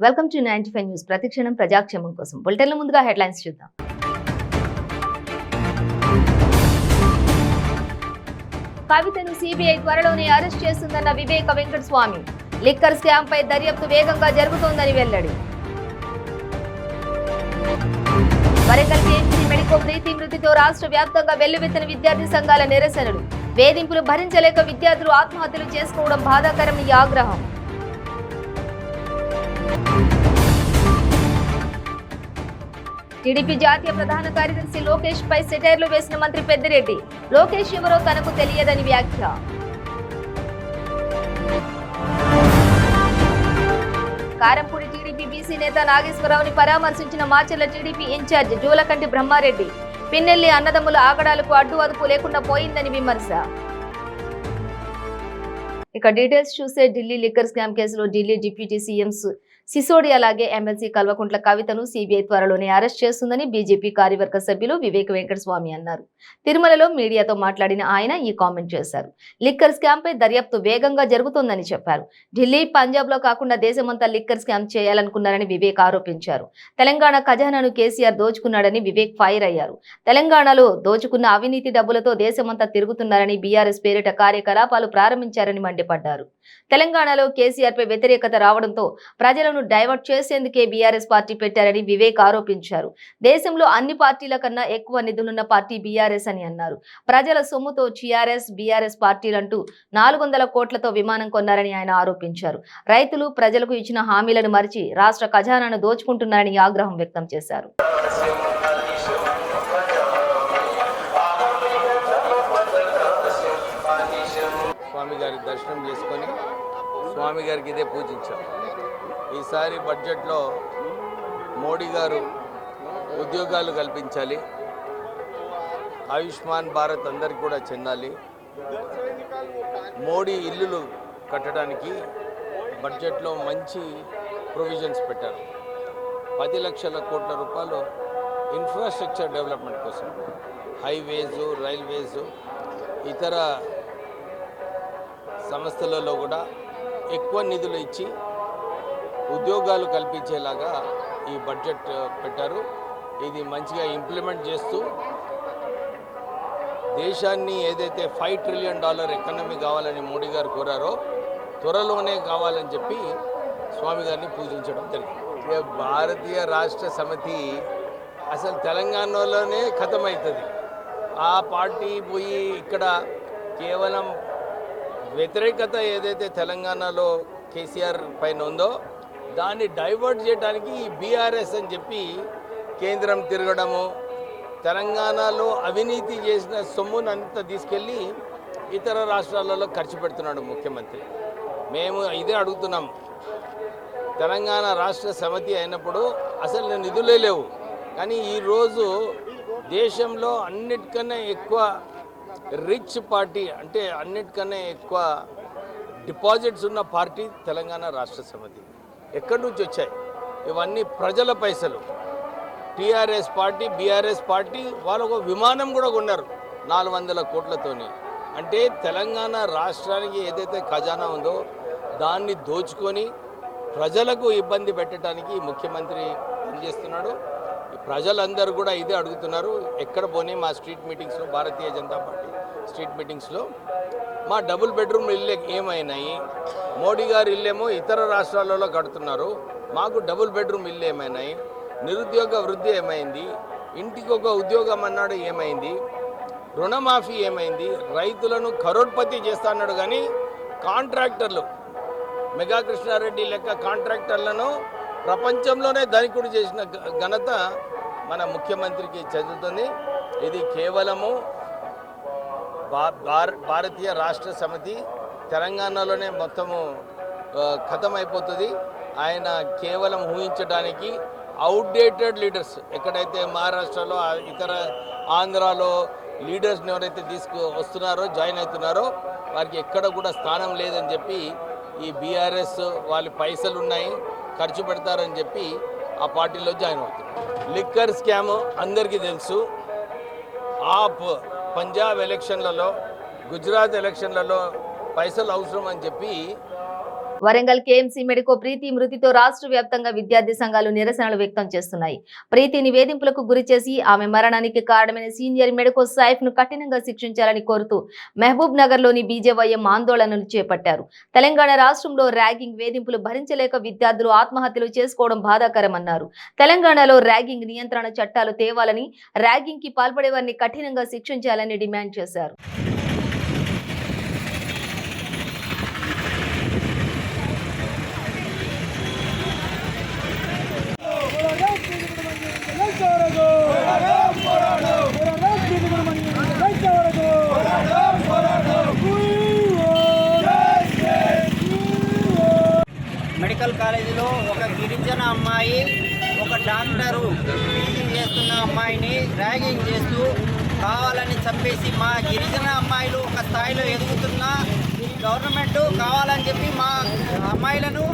Welcome to 95 news. ప్రతిక్షణం ప్రజాక్షేమం కోసం బులెటిన్ల ముందుగా హెడ్లైన్స్ చూద్దాం. కవితను సిబిఐ త్వరలోనే అరెస్ట్ చేస్తుందన్న వివేక వెంకటస్వామి. లిక్కర్ స్కామ్ పై దర్యాప్తు వేగంగా జరుగుతోందని వెల్లడి. వరంగల్ కేఎంసీ మెడికో ప్రీతి మృతితో రాష్ట్ర వ్యాప్తంగా వెల్లువెత్తిన విద్యార్థి సంఘాల నిరసనలు. వేధింపులు భరించలేక విద్యార్థులు ఆత్మహత్యలు చేసుకోవడం బాధాకరమని ఆగ్రహం. టీడీపీ జాతీయ ప్రధాన కార్యదర్శి లోకేష్ పై సెటైర్లు వేసిన మంత్రి పెద్దిరెడ్డి. లోకేష్ ఎవరో తనకు తెలియదని వ్యాఖ్య. కారంపూడి టీడీపీ బీసీ నేత నాగేశ్వరరావుని పరామర్శించిన మాచర్ల టీడీపీ ఇన్ఛార్జ్ జూలకంటి బ్రహ్మారెడ్డి. పిన్నెల్లి అన్నదమ్ముల ఆగడాలకు అడ్డు అదుపు లేకుండా పోయిందని విమర్శ. ఇక డీటెయిల్స్ చూస్తే ఢిల్లీ లిక్కర్ స్కామ్ కేసులో ఢిల్లీ డిప్యూటీ సీఎం సిసోడియా అలాగే ఎమ్మెల్సీ కల్వకుంట్ల కవితను సిబిఐ త్వరలోనే అరెస్ట్ చేస్తుందని బీజేపీ కార్యవర్గ సభ్యులు వివేక వెంకటస్వామి అన్నారు. తిరుమలలో మీడియాతో మాట్లాడిన ఆయన ఈ కామెంట్ చేశారు. లిక్కర్ స్కామ్ పై దర్యాప్తు వేగంగా జరుగుతోందని చెప్పారు. ఢిల్లీ, పంజాబ్ లో కాకుండా దేశమంతా లిక్కర్ స్కామ్ చేయాలనుకున్నారని వివేక్ ఆరోపించారు. తెలంగాణ ఖజానాను కేసీఆర్ దోచుకున్నాడని వివేక్ ఫైర్ అయ్యారు. తెలంగాణలో దోచుకున్న అవినీతి డబ్బులతో దేశమంతా తిరుగుతున్నారని బీఆర్ఎస్ పేరిట కార్యకలాపాలు ప్రారంభించారని మండిపడ్డారు. తెలంగాణలో కేసీఆర్ పై వ్యతిరేకత రావడంతో ప్రజలను డైవర్ట్ చేసేందుకే బీఆర్ఎస్ పార్టీ పెట్టారని వివేక్ ఆరోపించారు. దేశంలో అన్ని పార్టీల కన్నా ఎక్కువ నిధులున్న పార్టీ బీఆర్ఎస్ అని అన్నారు. ప్రజల సొమ్ముతో టీఆర్ఎస్, బీఆర్ఎస్ పార్టీలంటూ 400 కోట్లతో విమానం కొన్నారని ఆయన ఆరోపించారు. రైతులు, ప్రజలకు ఇచ్చిన హామీలను మరిచి రాష్ట్ర ఖజానాను దోచుకుంటున్నారని ఆగ్రహం వ్యక్తం చేశారు. స్వామి గారి దర్శనం చేసుకొని స్వామి గారికి ఇదే పూజించాం. ఈసారి బడ్జెట్లో మోడీ గారు ఉద్యోగాలు కల్పించాలి, ఆయుష్మాన్ భారత్ అందరికి కూడా చెందాలి, మోడీ ఇల్లులు కట్టడానికి బడ్జెట్లో మంచి ప్రొవిజన్స్ పెట్టారు. 10 లక్షల కోట్ల రూపాయలు ఇన్ఫ్రాస్ట్రక్చర్ డెవలప్మెంట్ కోసం, హైవేసు, రైల్వేసు, ఇతర సంస్థలలో కూడా ఎక్కువ నిధులు ఇచ్చి ఉద్యోగాలు కల్పించేలాగా ఈ బడ్జెట్ పెట్టారు. ఇది మంచిగా ఇంప్లిమెంట్ చేస్తూ దేశాన్ని ఏదైతే $5 ట్రిలియన్ ఎకానమీ కావాలని మోడీ గారు కోరారో త్వరలోనే కావాలని చెప్పి స్వామి గారిని పూజించడం జరిగింది. భారతీయ రాష్ట్ర సమితి అసలు తెలంగాణలోనే ఖతమవుతుంది. ఆ పార్టీ పోయి ఇక్కడ కేవలం వ్యతిరేకత ఏదైతే తెలంగాణలో కేసీఆర్ పైన ఉందో దాన్ని డైవర్ట్ చేయడానికి బీఆర్ఎస్ అని చెప్పి కేంద్రం తిరగడము, తెలంగాణలో అవినీతి చేసిన సొమ్మును అంతా తీసుకెళ్ళి ఇతర రాష్ట్రాలలో ఖర్చు పెడుతున్నాడు ముఖ్యమంత్రి. మేము ఇదే అడుగుతున్నాం. తెలంగాణ రాష్ట్ర సమితి అయినప్పుడు అసలు నిధులే లేవు, కానీ ఈరోజు దేశంలో అన్నిటికన్నా ఎక్కువ రిచ్ పార్టీ, అంటే అన్నిటికన్నా ఎక్కువ డిపాజిట్స్ ఉన్న పార్టీ తెలంగాణ రాష్ట్ర సమితి. ఎక్కడి నుంచి వచ్చాయి ఇవన్నీ? ప్రజల పైసలు. టీఆర్ఎస్ పార్టీ, బీఆర్ఎస్ పార్టీ వాళ్ళు ఒక విమానం కూడా కొన్నారు 400 కోట్లతోని. అంటే తెలంగాణ రాష్ట్రానికి ఏదైతే ఖజానా ఉందో దాన్ని దోచుకొని ప్రజలకు ఇబ్బంది పెట్టడానికి ముఖ్యమంత్రి పనిచేస్తున్నాడు. ప్రజలందరూ కూడా ఇదే అడుగుతున్నారు. ఎక్కడ పోనీ మా స్ట్రీట్ మీటింగ్స్లో, భారతీయ జనతా పార్టీ స్ట్రీట్ మీటింగ్స్లో మా డబుల్ బెడ్రూమ్ ఇల్లు ఏమైనాయి? మోడీ గారు ఇల్లేమో ఇతర రాష్ట్రాలలో కడుతున్నారు, మాకు డబుల్ బెడ్రూమ్ ఇల్లు ఏమైనాయి? నిరుద్యోగ వృద్ధి ఏమైంది? ఇంటికి ఒక ఉద్యోగం అన్నాడు, ఏమైంది? రుణమాఫీ ఏమైంది? రైతులను కరోడ్పతి చేస్తా అన్నాడు, కానీ కాంట్రాక్టర్లు, మెగా కృష్ణారెడ్డి లెక్క కాంట్రాక్టర్లను ప్రపంచంలోనే ధనికుడు చేసిన ఘనత మన ముఖ్యమంత్రికి చెందుతుంది. ఇది కేవలము భారతీయ రాష్ట్ర సమితి తెలంగాణలోనే మొత్తము ఖతమైపోతుంది. ఆయన కేవలం ఊహించడానికి అవుట్డేటెడ్ లీడర్స్, ఎక్కడైతే మహారాష్ట్రలో, ఇతర ఆంధ్రాలో లీడర్స్ని ఎవరైతే వస్తున్నారో, జాయిన్ అవుతున్నారో వారికి ఎక్కడ కూడా స్థానం లేదని చెప్పి ఈ బీఆర్ఎస్ వాళ్ళ పైసలు ఉన్నాయి, ఖర్చు పెడతారని చెప్పి ఆ పార్టీలో జాయిన్ అవుతున్నారు. లిక్కర్ స్కామ్ అందరికీ తెలుసు. పంజాబ్ ఎలక్షన్లలో, గుజరాత్ ఎలక్షన్లలో పైసలు అవసరం అని చెప్పి వరంగల్ కేఎంసీ మెడికో ప్రీతి మృతితో రాష్ట్ర వ్యాప్తంగా విద్యార్థి సంఘాలు నిరసనలు వ్యక్తం చేస్తున్నాయి. ప్రీతిని వేధింపులకు గురి చేసి ఆమె మరణానికి కారణమైన సీనియర్ మెడికో సైఫ్ ను కఠినంగా శిక్షించాలని కోరుతూ మహబూబ్ నగర్ లోని బీజేవైఎం ఆందోళనలు చేపట్టారు. తెలంగాణ రాష్ట్రంలో ర్యాగింగ్ వేధింపులు భరించలేక విద్యార్థులు ఆత్మహత్యలు చేసుకోవడం బాధాకరమన్నారు. తెలంగాణలో ర్యాగింగ్ నియంత్రణ చట్టాలు తేవాలని, ర్యాగింగ్ కి పాల్పడే వారిని కఠినంగా శిక్షించాలని డిమాండ్ చేశారు. మెడికల్ కాలేజీలో ఒక గిరిజన అమ్మాయి ఒక డాక్టరు టీచింగ్ చేస్తున్న అమ్మాయిని ర్యాగింగ్ చేస్తూ కావాలని చంపేసి మా గిరిజన అమ్మాయిలు ఒక స్థాయిలో ఎదుగుతున్న గవర్నమెంట్ కావాలని చెప్పి మా అమ్మాయిలను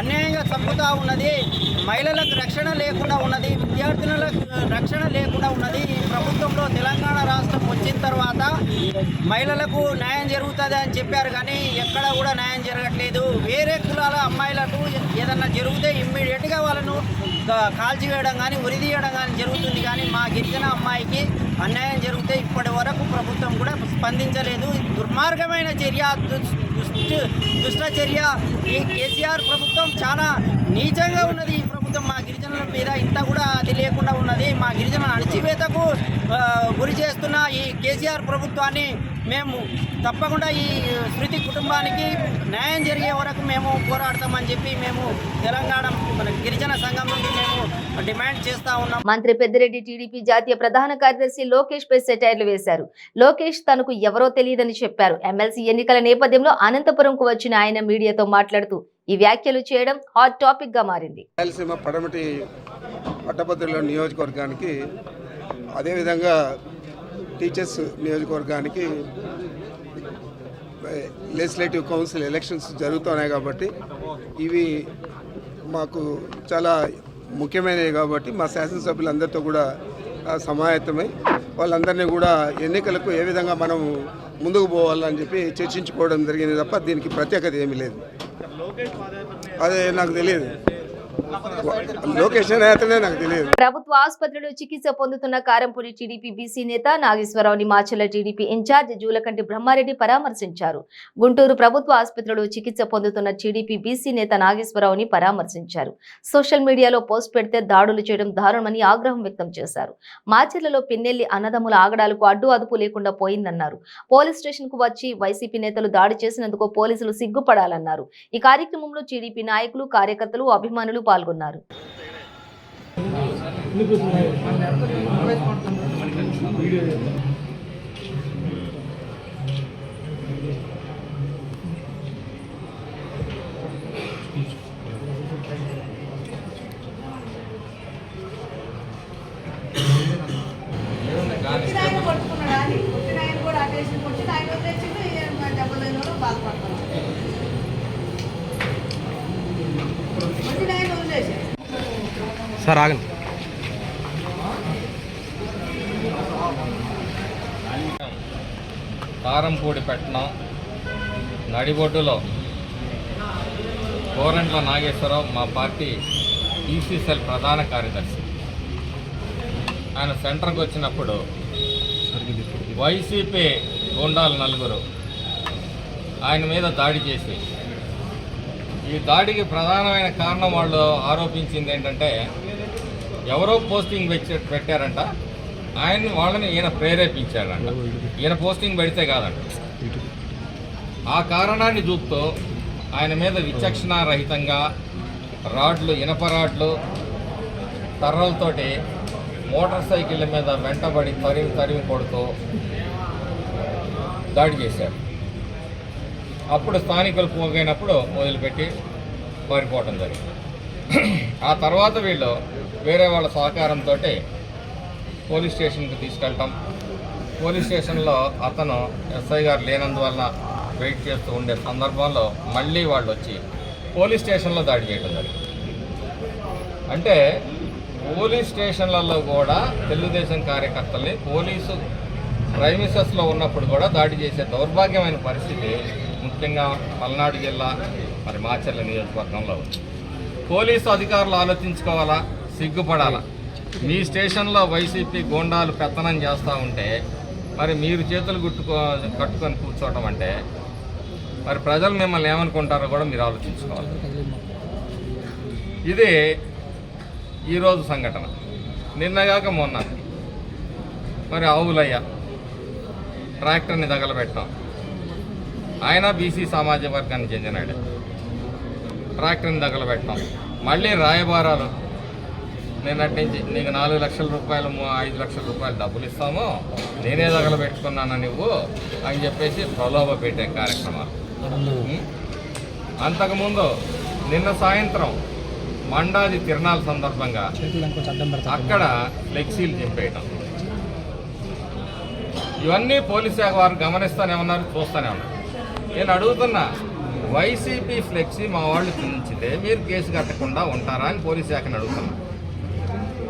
అన్యాయంగా చంపుతూ ఉన్నది. మహిళలకు రక్షణ లేకుండా ఉన్నది, విద్యార్థులకు రక్షణ లేకుండా ఉన్నది. ఈ ప్రభుత్వంలో తెలంగాణ రాష్ట్రం వచ్చిన తర్వాత మహిళలకు న్యాయం జరుగుతుంది అని చెప్పారు, కానీ ఎక్కడ కూడా న్యాయం జరగట్లేదు. వేరే కులాల అమ్మాయిలకు ఏదన్నా జరిగితే ఇమ్మీడియట్గా వాళ్ళను కాల్చివేయడం కానీ ఉరిదీయడం కానీ జరుగుతుంది, కానీ మా గిరిజన అమ్మాయికి అన్యాయం జరిగితే ఇప్పటి వరకు ప్రభుత్వం కూడా స్పందించలేదు. దుర్మార్గమైన చర్య, దుష్ట చర్య. ఈ కేసీఆర్ ప్రభుత్వం చాలా నీచంగా ఉన్నది. ఈ ప్రభుత్వం మా గిరిజనుల మీద ఇంత కూడా అది లేకుండా ఉన్నది. మా గిరిజనుల అణచివేతకు గురి చేస్తున్న ఈ కేసీఆర్ ప్రభుత్వాన్ని మేము తప్పకుండా ఈ స్మృతి కుటుంబానికి న్యాయం జరిగే వరకు మేము పోరాడతామని చెప్పి మేము తెలంగాణ గిరిజన సంఘం నుండి మేము డిమాండ్ చేస్తా ఉన్నాం. మంత్రి పెద్దిరెడ్డి టీడీపీ జాతీయ ప్రధాన కార్యదర్శి లోకేష్ పై సెటైర్లు వేశారు. లోకేష్ తనకు ఎవరో తెలియదని చెప్పారు. ఎమ్మెల్సీ ఎన్నికల నేపథ్యంలో అనంతపురంకు వచ్చిన ఆయన మీడియాతో మాట్లాడుతూ ఈ వ్యాఖ్యలు చేయడం హాట్ టాపిక్ గా మారింది. రాయలసీమ పడమటి పట్టభద్రుల నియోజకవర్గానికి, అదేవిధంగా టీచర్స్ నియోజకవర్గానికి లెజిస్లేటివ్ కౌన్సిల్ ఎలక్షన్స్ జరుగుతున్నాయి కాబట్టి ఇవి మాకు చాలా ముఖ్యమైనవి. కాబట్టి మా శాసనసభ్యులందరితో కూడా సమాయత్తమై వాళ్ళందరినీ కూడా ఎన్నికలకు ఏ విధంగా మనం ముందుకు పోవాలని చెప్పి చర్చించుకోవడం జరిగింది తప్ప దీనికి ప్రత్యేకత ఏమీ లేదు. అదే నాకు తెలియదు, లొకేషన్ అయితేనే నాకు తెలియదు. ప్రభుత్వ ఆసుపత్రిలో చికిత్స పొందుతున్న కారంపూడి టీడీపీ బీసీ నేత నాగేశ్వరరావుని మాచర్ల టీడీపీ ఇన్ఛార్జ్ జూలకంటి బ్రహ్మారెడ్డి పరామర్శించారు. గుంటూరు ప్రభుత్వ ఆసుపత్రిలో చికిత్స పొందుతున్న టీడీపీ బీసీ నేత నాగేశ్వరరావుని పరామర్శించారు. సోషల్ మీడియాలో పోస్ట్ పెడితే దాడులు చేయడం దారుణమని ఆగ్రహం వ్యక్తం చేశారు. మాచర్లలో పిన్నెల్లి అన్నదమ్ముల ఆగడాలకు అడ్డు అదుపు లేకుండా పోయిందన్నారు. పోలీస్ స్టేషన్ కు వచ్చి వైసీపీ నేతలు దాడి చేసినందుకు పోలీసులు సిగ్గుపడాలన్నారు. ఈ కార్యక్రమంలో టీడీపీ నాయకులు, కార్యకర్తలు, అభిమానులు పాల్గొన్నారు. సార్ ఆగండి. కారంపూడి పట్టణం నడిబొడ్డులో గోరంట్ల నాగేశ్వరరావు మా పార్టీ ఈసీసీఎల్ ప్రధాన కార్యదర్శి. ఆయన సెంటర్కి వచ్చినప్పుడు వైసీపీ గూండాలు నలుగురు ఆయన మీద దాడి చేసి, ఈ దాడికి ప్రధానమైన కారణం వాళ్ళు ఆరోపించింది ఏంటంటే ఎవరో పోస్టింగ్ పెట్టారంట, వాళ్ళని ఈయన ప్రేరేపించాడంట. ఈయన పోస్టింగ్ పెడితే కాదంట. ఆ కారణాన్ని చూపుతూ ఆయన మీద విచక్షణారహితంగా రాడ్లు, ఇనప రాడ్లు, కర్రలతోటి మోటార్ సైకిళ్ళ మీద వెంటబడి తరిమి కొడుతూ దాడి చేశారు. అప్పుడు స్థానికులు పోగైనప్పుడు వదిలిపెట్టి పారిపోవటం జరిగింది. ఆ తర్వాత వీళ్ళు వేరే వాళ్ళ సహకారంతో పోలీస్ స్టేషన్కి తీసుకెళ్ళటం, పోలీస్ స్టేషన్లో అతను ఎస్ఐ గారు లేనందువల్ల వెయిట్ చేస్తూ ఉండే సందర్భంలో మళ్ళీ వాళ్ళు వచ్చి పోలీస్ స్టేషన్లో దాడి చేయడం జరిగింది. అంటే పోలీస్ స్టేషన్లలో కూడా తెలుగుదేశం కార్యకర్తల్ని పోలీసు ప్రైమిసెస్లో ఉన్నప్పుడు కూడా దాడి చేసే దౌర్భాగ్యమైన పరిస్థితి ముఖ్యంగా పల్నాడు జిల్లా మరి మాచర్ల నియోజకవర్గంలో పోలీసు అధికారులు ఆలోచించుకోవాలా, సిగ్గుపడాలా. మీ స్టేషన్లో వైసీపీ గూండాలు పెత్తనం చేస్తూ ఉంటే మరి మీరు చేతులు కట్టుకొని కూర్చోవటం అంటే మరి ప్రజలు మిమ్మల్ని ఏమనుకుంటారో కూడా మీరు ఆలోచించుకోవాలి. ఇది ఈరోజు సంఘటన. నిన్నగాక మొన్న మరి ఆవులయ్య ట్రాక్టర్ని తగలబెట్టాం. ఆయన బీసీ సామాజిక వర్గానికి చెందినాడు. ట్రాక్టర్ని తగలబెట్టాం. మళ్ళీ రాయబారాలు నిన్నటి నుంచి నీకు 4 లక్షల రూపాయలు 5 లక్షల రూపాయలు డబ్బులు ఇస్తాము, నేనే తగలబెట్టుకున్నాను నువ్వు అని చెప్పేసి ప్రలోభ పెట్టే కార్యక్రమాలు. అంతకుముందు నిన్న సాయంత్రం మండాది తిరణాల సందర్భంగా అక్కడ ఫ్లెక్సీలు చింపేయటం. ఇవన్నీ పోలీస్ శాఖ వారు గమనిస్తూనే ఉన్నారు, చూస్తూనే ఉన్నారు. నేను అడుగుతున్నా, వైసీపీ ఫ్లెక్సీ మా వాళ్ళు చించితే మీరు కేసు కట్టకుండా ఉంటారా అని పోలీస్ శాఖని అడుగుతున్నా.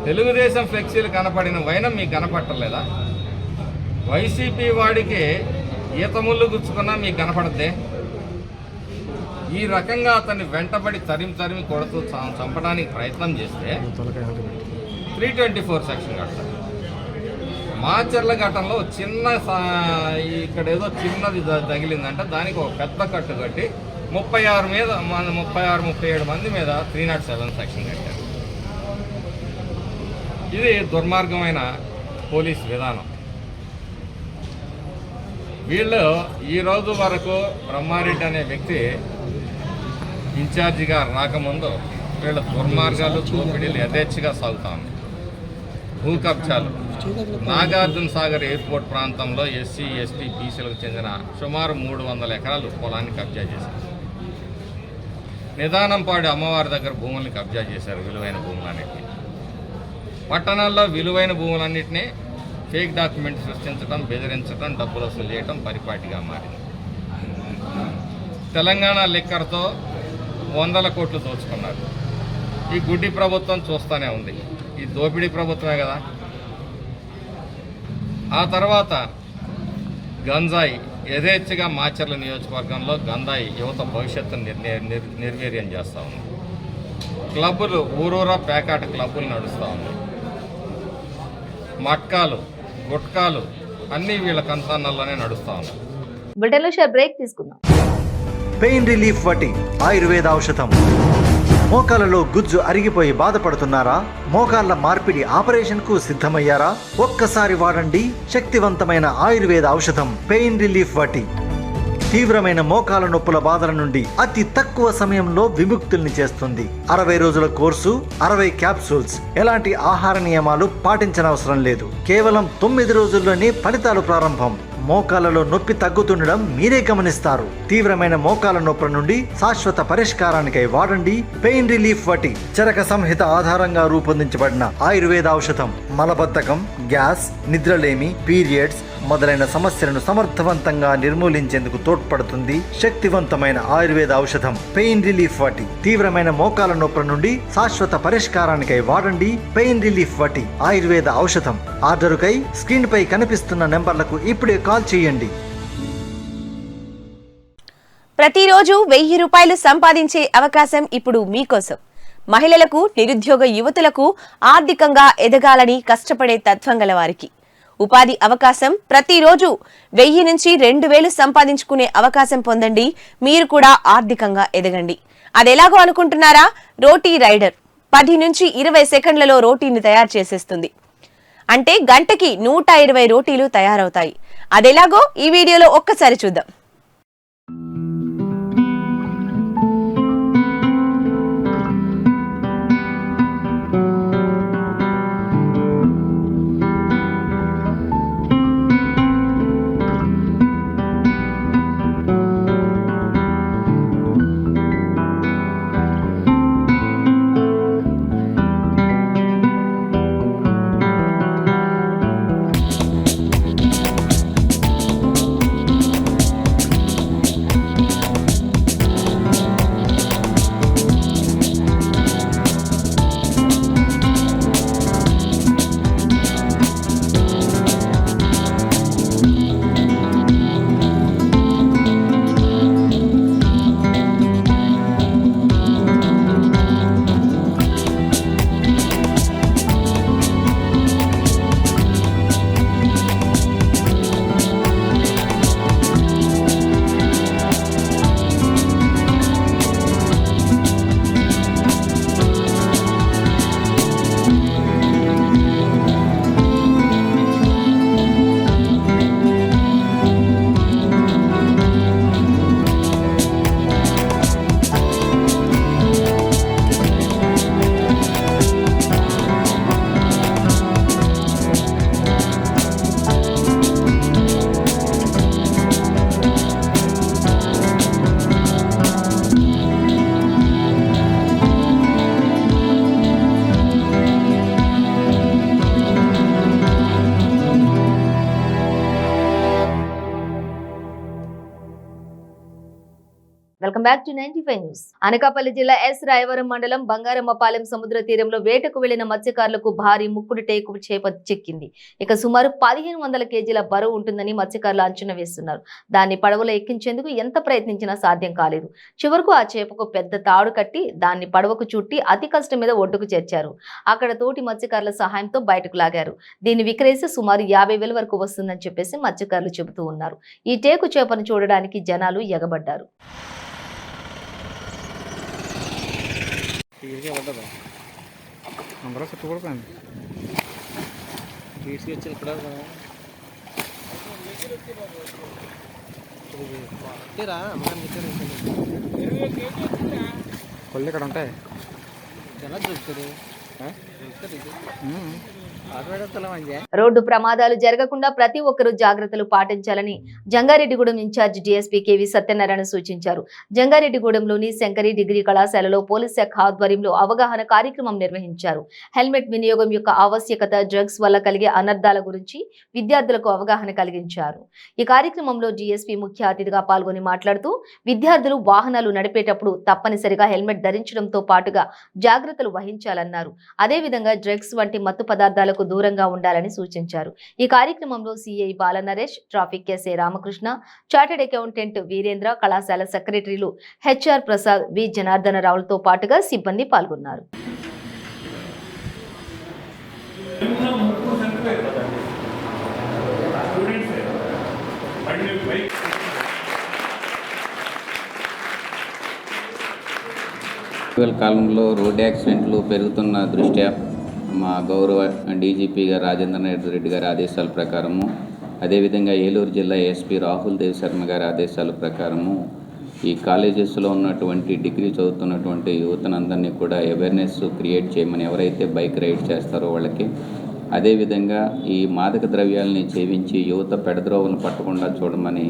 తెలుగుదేశం ఫ్లెక్సీలు కనపడిన వైనం మీకు కనపడలేదా? వైసీపీ వాడికి ఈతముళ్ళు గుచ్చుకున్నా మీకు కనపడద్దే? ఈ రకంగా అతన్ని వెంటబడి తరిమి కొడుతూ చంపడానికి ప్రయత్నం చేస్తే 324 సెక్షన్ కడతారు. మాచర్ల ఘటనలో చిన్న ఇక్కడ ఏదో చిన్నది తగిలిందంటే దానికి ఒక పెద్ద కట్టు కట్టి 37 మంది మీద 307 సెక్షన్ కట్టారు. ఇది దుర్మార్గమైన పోలీస్ విధానం. వీళ్ళు ఈ రోజు వరకు బ్రహ్మారెడ్డి అనే వ్యక్తి ఇన్ఛార్జిగా రాకముందు వీళ్ళ దుర్మార్గాలు, దోపిడీలు యథేచ్ఛగా సాగుతా ఉన్నాయి. భూ కబ్జాలు నాగార్జున సాగర్ ఎయిర్పోర్ట్ ప్రాంతంలో ఎస్సీ, ఎస్టీ, బీసీలకు చెందిన సుమారు 300 ఎకరాలు పొలాన్ని కబ్జా చేశారు. నిదానంపాడు అమ్మవారి దగ్గర భూముల్ని కబ్జా చేశారు, విలువైన భూములన్నింటినీ. పట్టణాల్లో విలువైన భూములన్నింటినీ ఫేక్ డాక్యుమెంట్ సృష్టించడం, బెదిరించడం, డబ్బులు వసూలు చేయడం పరిపాటిగా మారింది. తెలంగాణ లిక్కర్తో 100 కోట్లు దోచుకున్నారు. ఈ గుడ్డి ప్రభుత్వం చూస్తూనే ఉంది. ఈ దోపిడీ ప్రభుత్వమే కదా. ఆ తర్వాత గంజాయి యథేచ్ఛగా మాచర్ల నియోజకవర్గంలో గంజాయి యువత భవిష్యత్తును నిర్వీర్యం చేస్తూ ఉంది. క్లబ్బులు ఊరూరా పేకాట క్లబ్బులు నడుస్తూ ఉన్నాయి. మట్కాలు, గుట్కాలు అన్నీ వీళ్ళ కంచానాల్లోనే నడుస్తూ ఉన్నాయి. బులెటిన్లో షేర్ బ్రేక్ తీసుకుందాం. పెయిన్ రిలీఫ్ వటి ఆయుర్వేద ఔషధం. మోకాలలో గుజ్జు అరిగిపోయి బాధపడుతున్నారా? మోకాళ్ల మార్పిడి ఆపరేషన్ కు సిద్ధమయ్యారా? ఒక్కసారి వాడండి శక్తివంతమైన ఆయుర్వేద ఔషధం పెయిన్ రిలీఫ్ వటి. తీవ్రమైన మోకాల నొప్పుల బాధల నుండి అతి తక్కువ సమయంలో విముక్తుల్ని చేస్తుంది. 60 రోజుల కోర్సు, 60 క్యాప్సూల్స్. ఎలాంటి ఆహార నియమాలు పాటించనవసరం లేదు. కేవలం 9 రోజుల్లోనే ఫలితాలు ప్రారంభం. మోకాలలో నొప్పి తగ్గుతుండడం మీరే గమనిస్తారు. తీవ్రమైన మోకాల నొప్పుల నుండి శాశ్వత పరిష్కారానికై వాడండి పెయిన్ రిలీఫ్ వటి. చరక సంహిత ఆధారంగా రూపొందించబడిన ఆయుర్వేద ఔషధం మలబద్ధకం, గ్యాస్, నిద్రలేమి, పీరియడ్స్ మొదలైన సమస్యలను సమర్థవంతంగా నిర్మూలించేందుకు తోడ్పడుతుంది. శక్తివంతమైన ఆయుర్వేద ఔషధం పెయిన్ రిలీఫ్ వటి. తీవ్రమైన మోకాల నొప్పుల నుండి శాశ్వత పరిష్కారానికై వాడండి పెయిన్ రిలీఫ్ వటి ఆయుర్వేద ఔషధం. ఆర్డరుకై స్క్రీన్ పై కనిపిస్తున్న నెంబర్లకు ఇప్పుడే కాల్ చేయండి. ప్రతిరోజు 1000 రూపాయలు సంపాదించే అవకాశం ఇప్పుడు మీకోసం. మహిళలకు, నిరుద్యోగ యువతులకు ఆర్థికంగా ఎదగాలని కష్టపడే తత్వం గల వారికి ఉపాధి అవకాశం. ప్రతిరోజు 1000 నుంచి 2000 సంపాదించుకునే అవకాశం పొందండి. మీరు కూడా ఆర్థికంగా ఎదగండి. అదెలాగో అనుకుంటున్నారా? రోటీ రైడర్ 10 నుంచి 20 సెకండ్లలో రోటీని తయారు చేసేస్తుంది. అంటే గంటకి 120 రోటీలు తయారవుతాయి. అదెలాగో ఈ వీడియోలో ఒక్కసారి చూద్దాం. Welcome back to 95 news. Anakapalli జిల్లా ఎస్ రాయవరం మండలం బంగారమ్మపాలెం సముద్ర తీరంలో వేటకు వెళ్లిన మత్స్యకారులకు భారీ ముక్కుడు టేకు చేప చిక్కింది. ఇక సుమారు 1500 కేజీల బరువు ఉంటుందని మత్స్యకారులు అంచనా వేస్తున్నారు. దాన్ని పడవలో ఎక్కించేందుకు ఎంత ప్రయత్నించినా సాధ్యం కాలేదు. చివరకు ఆ చేపకు పెద్ద తాడు కట్టి దాన్ని పడవకు చుట్టి అతి కష్టం మీద ఒడ్డుకు చేర్చారు. అక్కడ తోటి మత్స్యకారుల సహాయంతో బయటకు లాగారు. దీన్ని విక్రయిస్తే సుమారు 50,000 వరకు వస్తుందని చెప్పేసి మత్స్యకారులు చెబుతూ ఉన్నారు. ఈ టేకు చేపను చూడడానికి జనాలు ఎగబడ్డారు. కొల్లు ఇక్కడ ఉంటాయి. రోడ్డు ప్రమాదాలు జరగకుండా ప్రతి ఒక్కరూ జాగ్రత్తలు పాటించాలని Jangareddigudem incharge DSP KV Satyanarayana సూచించారు. జంగారెడ్డిగూడెంలోని శంకరి డిగ్రీ కళాశాలలో పోలీస్ శాఖ ఆధ్వర్యంలో అవగాహన కార్యక్రమం నిర్వహించారు. హెల్మెట్ వినియోగం యొక్క ఆవశ్యకత, డ్రగ్స్ వల్ల కలిగే అనర్థాల గురించి విద్యార్థులకు అవగాహన కలిగించారు. ఈ కార్యక్రమంలో డీఎస్పీ ముఖ్య అతిథిగా పాల్గొని మాట్లాడుతూ విద్యార్థులు వాహనాలు నడిపేటప్పుడు తప్పనిసరిగా హెల్మెట్ ధరించడంతో పాటుగా జాగ్రత్తలు వహించాలన్నారు. అదేవిధంగా డ్రగ్స్ వంటి మత్తు పదార్థాలకు దూరంగా ఉండాలని సూచించారు. ఈ కార్యక్రమంలో CI Balanaresh, traffic SI Ramakrishna, chartered accountant Veerendra, కళాశాల సెక్రటరీలు హెచ్ఆర్ ప్రసాద్, వి జనార్దన రావులతో పాటుగా సిబ్బంది పాల్గొన్నారు. ఇటీవల కాలంలో రోడ్ యాక్సిడెంట్లు పెరుగుతున్న దృష్ట్యా మా గౌరవ డీజీపీ గారు రాజేంద్ర రెడ్డి గారి ఆదేశాల ప్రకారము, అదేవిధంగా ఏలూరు జిల్లా ఎస్పీ రాహుల్ దేవ్ శర్మ గారి ఆదేశాల ప్రకారము ఈ కాలేజెస్లో ఉన్నటువంటి డిగ్రీ చదువుతున్నటువంటి యువతనందరినీ కూడా అవేర్నెస్ క్రియేట్ చేయమని, ఎవరైతే బైక్ రైడ్ చేస్తారో వాళ్ళకి, అదేవిధంగా ఈ మాదక ద్రవ్యాలని సేవించి యువత పెడద్రోవలను పట్టకుండా చూడమని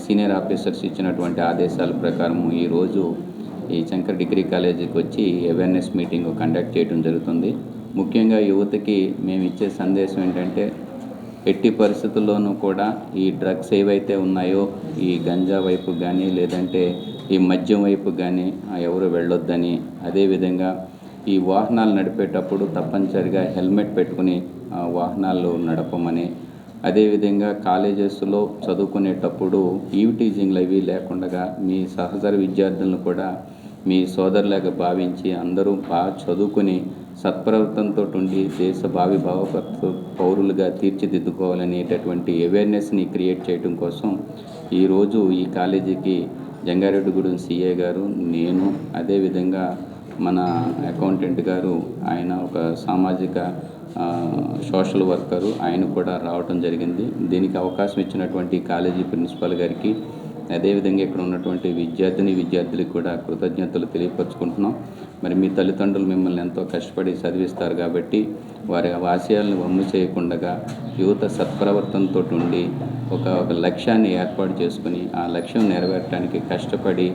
సీనియర్ ఆఫీసర్స్ ఇచ్చినటువంటి ఆదేశాల ప్రకారము ఈరోజు ఈ శంకర్ డిగ్రీ కాలేజీకి వచ్చి అవేర్నెస్ మీటింగ్ కండక్ట్ చేయడం జరుగుతుంది. ముఖ్యంగా యువతకి మేము ఇచ్చే సందేశం ఏంటంటే, ఎట్టి పరిస్థితుల్లోనూ కూడా ఈ డ్రగ్స్ ఏవైతే ఉన్నాయో ఈ గంజా వైపు కానీ లేదంటే ఈ మద్యం వైపు కానీ ఎవరు వెళ్ళొద్దని, అదేవిధంగా ఈ వాహనాలు నడిపేటప్పుడు తప్పనిసరిగా హెల్మెట్ పెట్టుకుని వాహనాలు నడపమని, అదేవిధంగా కాలేజెస్లో చదువుకునేటప్పుడు ఈవిటీజింగ్లు అవి లేకుండా మీ సహచర విద్యార్థులను కూడా మీ సోదరులాగా భావించి అందరూ బాగా చదువుకుని సత్ప్రవర్తనతో ఉండి దేశ భావి పౌరులుగా తీర్చిదిద్దుకోవాలనేటటువంటి అవేర్నెస్ని క్రియేట్ చేయడం కోసం ఈరోజు ఈ కాలేజీకి జంగారెడ్డిగూడెం సిఐ గారు, నేను, అదేవిధంగా మన అకౌంటెంట్ గారు, ఆయన ఒక సామాజిక సోషల్ వర్కరు, ఆయన కూడా రావటం జరిగింది. దీనికి అవకాశం ఇచ్చినటువంటి కాలేజీ ప్రిన్సిపల్ గారికి, అదేవిధంగా ఇక్కడ ఉన్నటువంటి విద్యార్థులకు కూడా కృతజ్ఞతలు తెలియపరుచుకుంటున్నాం. మరి మీ తల్లిదండ్రులు మిమ్మల్ని ఎంతో కష్టపడి చదివిస్తారు కాబట్టి వారి ఆశయాలను వమ్ము చేయకుండా యువత సత్ప్రవర్తనతో ఉండి ఒక లక్ష్యాన్ని ఏర్పాటు చేసుకుని ఆ లక్ష్యం నెరవేర్చడానికి కష్టపడి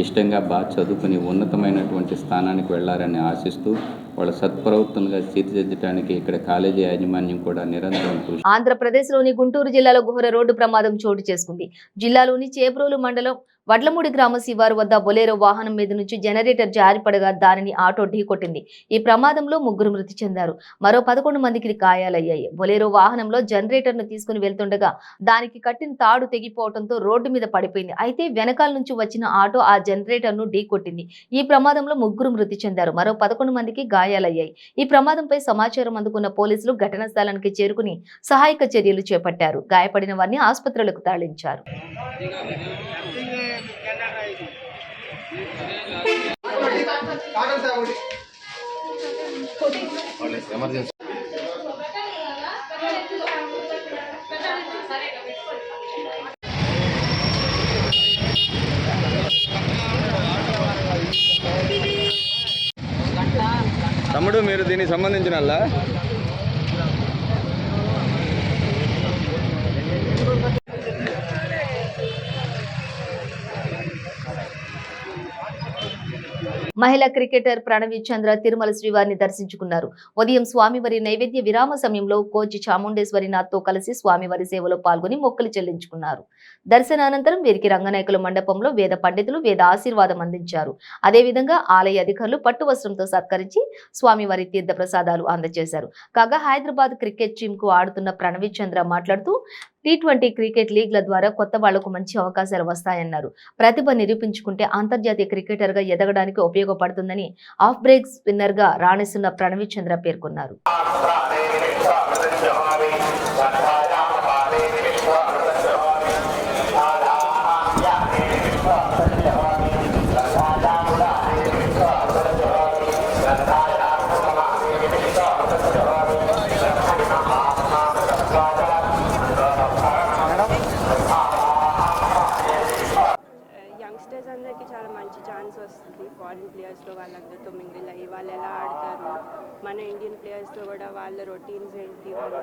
ఇష్టంగా బాగా చదువుకుని ఉన్నతమైనటువంటి స్థానానికి వెళ్ళారని ఆశిస్తూ వాళ్ళ సత్ప్రవర్తనగా తీర్చిదిద్దడానికి ఇక్కడ కాలేజీ యాజమాన్యం కూడా నిరంతరం కృషి. ఆంధ్రప్రదేశ్లోని గుంటూరు జిల్లాలో ఘోర రోడ్డు ప్రమాదం చోటు చేసుకుంది. జిల్లాలోని చేబ్రోలు మండలం వడ్లమూడి గ్రామ శివారు వద్ద బొలేరో వాహనం మీద నుంచి జనరేటర్ జారిపడగా దానిని ఆటో ఢీకొట్టింది. ఈ ప్రమాదంలో 3 మృతి చెందారు. మరో 11 మందికి గాయాలయ్యాయి. బొలేరో వాహనంలో జనరేటర్ ను తీసుకుని వెళ్తుండగా దానికి కట్టిన తాడు తెగిపోవడంతో రోడ్డు మీద పడిపోయింది. అయితే వెనకాల నుంచి వచ్చిన ఆటో ఆ జనరేటర్ ను ఢీకొట్టింది. ఈ ప్రమాదంలో 3 మృతి చెందారు. మరో 11 మందికి గాయాలయ్యాయి. ఈ ప్రమాదంపై సమాచారం అందుకున్న పోలీసులు ఘటనా స్థలానికి చేరుకుని సహాయక చర్యలు చేపట్టారు. గాయపడిన వారిని ఆసుపత్రులకు తరలించారు. తమ్ముడు, మీరు దీనికి సంబంధించిన మహిళా క్రికెటర్ ప్రణవి చంద్ర తిరుమల శ్రీవారిని దర్శించుకున్నారు. ఉదయం స్వామివారి నైవేద్య విరామ సమయంలో కోచ్ చాముండేశ్వరి నాథ్తో కలిసి స్వామివారి సేవలో పాల్గొని మొక్కులు చెల్లించుకున్నారు. దర్శనానంతరం వీరికి రంగనాయకుల మండపంలో వేద పండితులు వేద ఆశీర్వాదం అందించారు. అదేవిధంగా ఆలయ అధికారులు పట్టు వస్త్రంతో సత్కరించి స్వామివారి తీర్థ ప్రసాదాలు అందజేశారు. కాగా హైదరాబాద్ క్రికెట్ టీమ్ కు ఆడుతున్న ప్రణవి చంద్ర మాట్లాడుతూ T20 క్రికెట్ లీగ్ల ద్వారా కొత్త వాళ్లకు మంచి అవకాశాలు వస్తాయన్నారు. ప్రతిభ నిరూపించుకుంటే అంతర్జాతీయ క్రికెటర్ గా ఎదగడానికి ఉపయోగపడుతుందని ఆఫ్ బ్రేక్ స్పిన్నర్ గా రాణిస్తున్న ప్రణవి చంద్ర పేర్కొన్నారు. యంగ్స్టర్స్ అందరికీ చాలా మంచి ఛాన్స్ వస్తుంది. ఫారిన్ ప్లేయర్స్తో వాళ్ళందరితో మింగిల్ అయ్యి వాళ్ళు ఎలా ఆడతారు, మన ఇండియన్ ప్లేయర్స్తో కూడా వాళ్ళ రొటీన్స్ ఏంటి, వాళ్ళు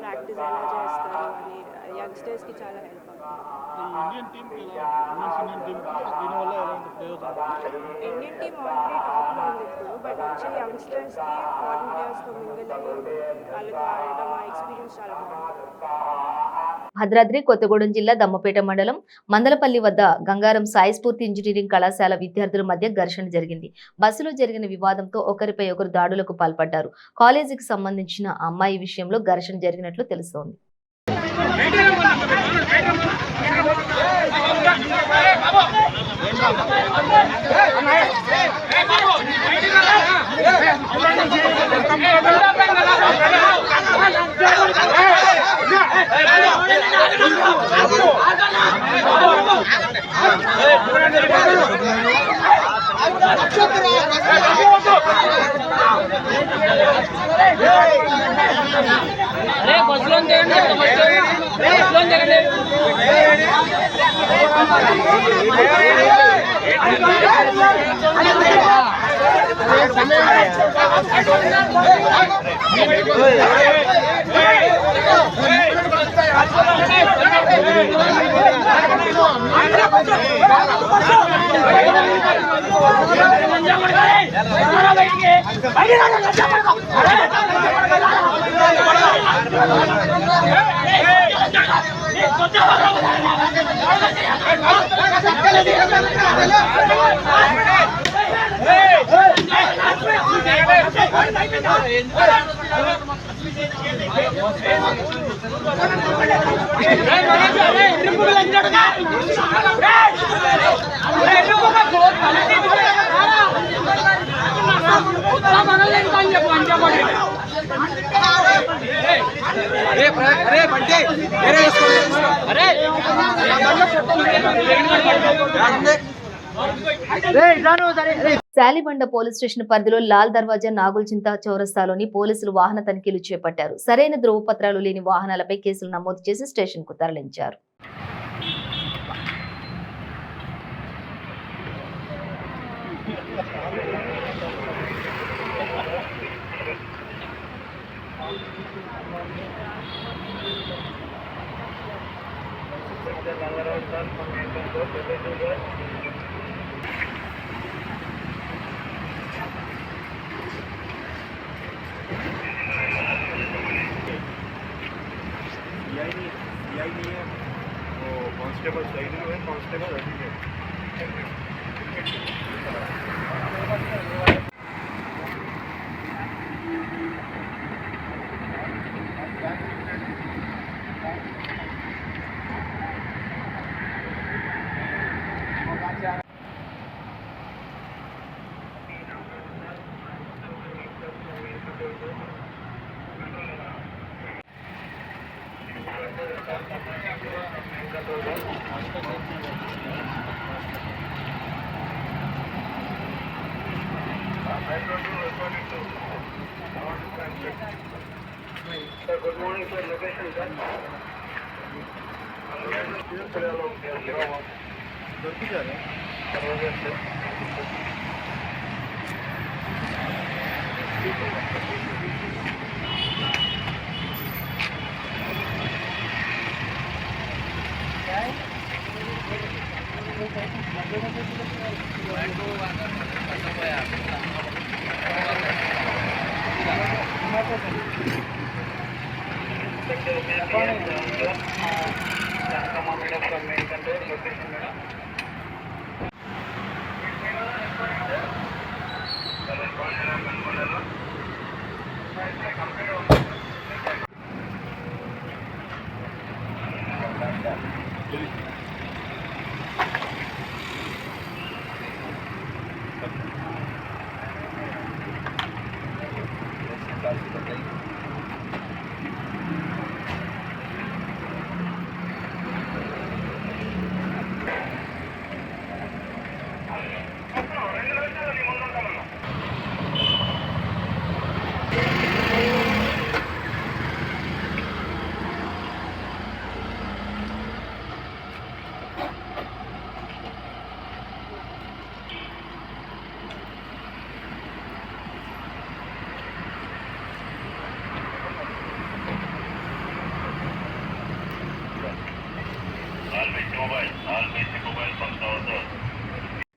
ప్రాక్టీస్ ఎలా చేస్తారు అని యంగ్స్టర్స్కి చాలా హెల్ప్ అవుతుంది. ఇండియన్ టీమ్ ఆల్రెడీ టాప్లో ఉంది ఇప్పుడు, బట్ వచ్చే యంగ్స్టర్స్కి ఫారిన్ ప్లేయర్స్తో మింగిల్ అయ్యి వాళ్ళకి ఆడడం ఆ ఎక్స్పీరియన్స్ చాలా బాగుంటుంది. భద్రాద్రి కొత్తగూడెం జిల్లా దమ్మపేట మండలం మందలపల్లి వద్ద గంగారం సాయి స్ఫూర్తి ఇంజనీరింగ్ కళాశాల విద్యార్థుల మధ్య ఘర్షణ జరిగింది. బస్సులో జరిగిన వివాదంతో ఒకరిపై ఒకరు దాడులకు పాల్పడ్డారు. కాలేజీకి సంబంధించిన అమ్మాయి విషయంలో ఘర్షణ జరిగినట్లు తెలుస్తోంది. శాలిబండ పోలీస్ స్టేషన్ పరిధిలో లాల్ దర్వాజా నాగుల్చింత చౌరస్తాలోని పోలీసులు వాహన తనిఖీలు చేపట్టారు. సరైన ధ్రువపత్రాలు లేని వాహనాలపై కేసులు నమోదు చేసి స్టేషన్ కు తరలించారు. कांस्टेबल सही है, कांस्टेबल अभी है। Good morning, sir. Location, sir.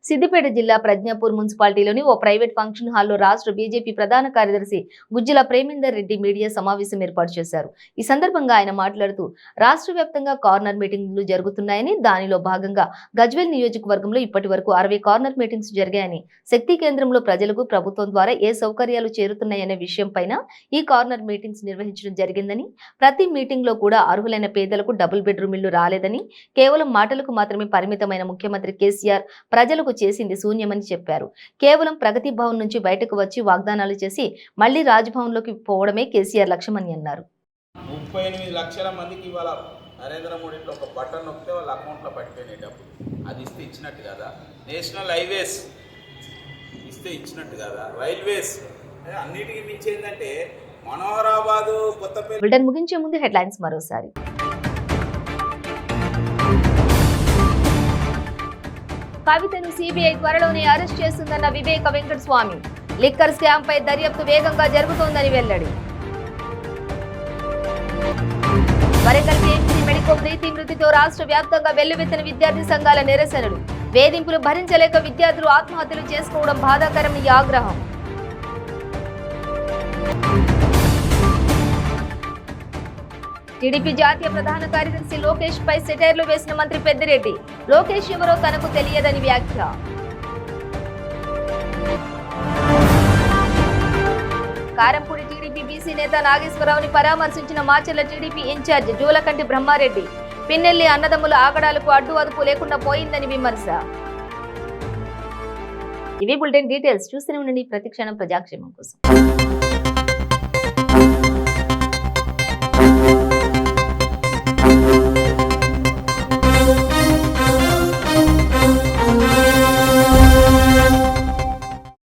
Siddipet జిల్లా ప్రజ్ఞాపూర్ మున్సిపాలిటీలోని ఓ ప్రైవేట్ ఫంక్షన్ హాల్లో రాష్ట్ర బీజేపీ ప్రధాన కార్యదర్శి గుజ్జల ప్రేమేందర్ రెడ్డి మీడియా సమావేశం ఏర్పాటు చేశారు. ఈ సందర్భంగా ఆయన మాట్లాడుతూ రాష్ట్ర వ్యాప్తంగా కార్నర్ మీటింగ్లు జరుగుతున్నాయని, దానిలో భాగంగా గజ్వేల్ నియోజకవర్గంలో ఇప్పటి వరకు 60 కార్నర్ మీటింగ్స్ జరిగాయని, శక్తి కేంద్రంలో ప్రజలకు ప్రభుత్వం ద్వారా ఏ సౌకర్యాలు చేరుతున్నాయనే విషయం పైన ఈ కార్నర్ మీటింగ్స్ నిర్వహించడం జరిగిందని, ప్రతి మీటింగ్ లో కూడా అర్హులైన పేదలకు డబుల్ బెడ్రూమ్ ఇళ్లు రాలేదని, కేవలం మాటలకు మాత్రమే పరిమితమైన ముఖ్యమంత్రి కేసీఆర్ ప్రజలకు చేసింది శూన్యమని చెప్పారు. కేవలం ప్రగతి భవన్ నుంచి బయటకు వచ్చి వాగ్దానాలు చేసి మళ్లీ రాజ్భవన్ లోకి పోవడమే కేసీఆర్ లక్ష్యమని అన్నారు. 38 లక్షల మందికి ఇవాళ నరేంద్ర మోడీలో ఒక బటన్ నొక్కితే వాళ్ళ అకౌంట్లో పట్టిపోయినాయి డబ్బులు. అది ఇస్తే ఇచ్చినట్టు కదా. నేషనల్ హైవేస్ ఇస్తే ఇచ్చినట్టు కదా. రైల్వేస్ అన్నిటికీ మించి ఏంటంటే మనోహరాబాదు కొత్తపేట. బులెటిన్ ముగించే ముందు హెడ్లైన్స్ మరోసారి. కవితను సిబిఐ త్వరలోనే అరెస్ట్ చేస్తుందన్న వివేక వెంకటస్వామి. లిక్కర్ స్కామ్ పై దర్యాప్తు వేగంగా జరుగుతోందని వెల్లడి. వరంగల్ కేఎంసీ మెడికో ప్రీతి మృతితో రాష్ట్ర వ్యాప్తంగా వెల్లువెత్తిన విద్యార్థి సంఘాల నిరసనలు. వేధింపులు భరించలేక విద్యార్థులు ఆత్మహత్యలు చేసుకోవడం బాధాకరమని ఆగ్రహం. టీడీపీ జాతీయ ప్రధాన కార్యదర్శి లోకేష్ పై సెటైర్లు వేసిన మంత్రి పెద్దిరెడ్డి. లోకేష్ ఎవరో తనకు తెలియదని వ్యాఖ్య. కారంపూడి టీడీపీ బీసీ నేత నాగేశ్వరరావుని పరామర్శించిన మాచర్ల టీడీపీ ఇన్ఛార్జ్ జూలకంటి బ్రహ్మారెడ్డి. పిన్నెల్లి అన్నదమ్ముల ఆగడాలకు అడ్డు అదుపు లేకుండా పోయిందని విమర్శ. ఇవి బులెటిన్ డీటెయిల్స్. చూస్తూనే ఉండండి ప్రతిక్షణం ప్రజాక్షేమం కోసం.